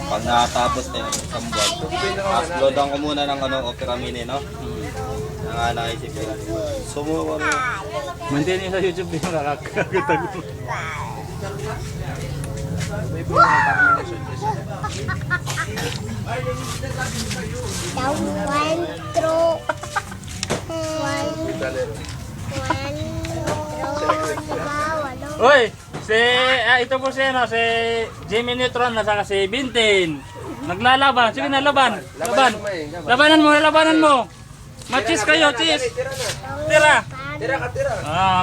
Pag nakatapos na yung isang buwan, uploadan ko muna ng Opera Mini, no? Naisip ko yan. Sumuha mo. Maintain nyo sa YouTube yung nakakagutag mo. Uy! Ito po si Jimmy Neutron na saka si Bintin. Naglalaban. Sige na, laban. Labanan mo. Machis kayo, chis. Tira.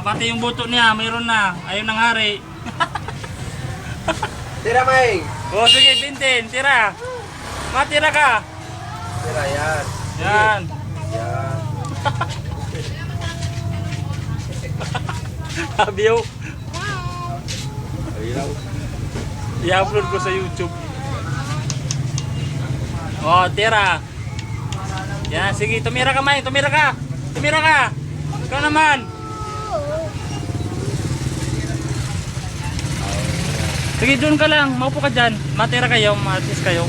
Pati yung buto niya, mayroon na. Ayun ang hari. Tira, May! O sige, Bintin, tira. Matira ka. Tira, yan. Yan. Abiyo. I-upload ko sa YouTube. O, tira. Yan, sige, tumira ka, May. Tumira ka. Ikaw naman. Sige, doon ka lang. Maupo ka dyan. Matira kayo, matis kayo.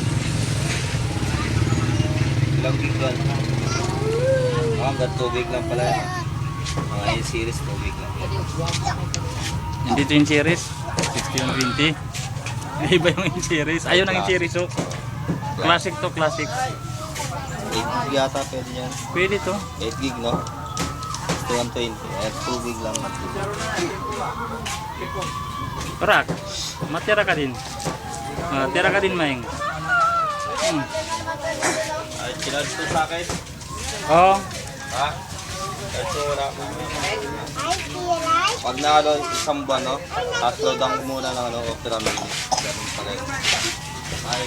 Ilang gig yan? Hanggang tubig lang pala yan. Mga yung series, tubig lang. Hindi ito yung series. 6120. Iba yung in-series. Ayun ang in-series, oh. Classic to, classic. 8 gig yata pwede yan. Pwede to. 8 gig, no? 120. At 2 gig lang. Parak. Matira ka din. Tira ka din, Maing. Ay, sinad to sa akin. Oo. Ha? Ito wala ko. Pag na isang buwan, no? Uploadan ko muna ng Opera Mini. Ganun pala yun. Ay.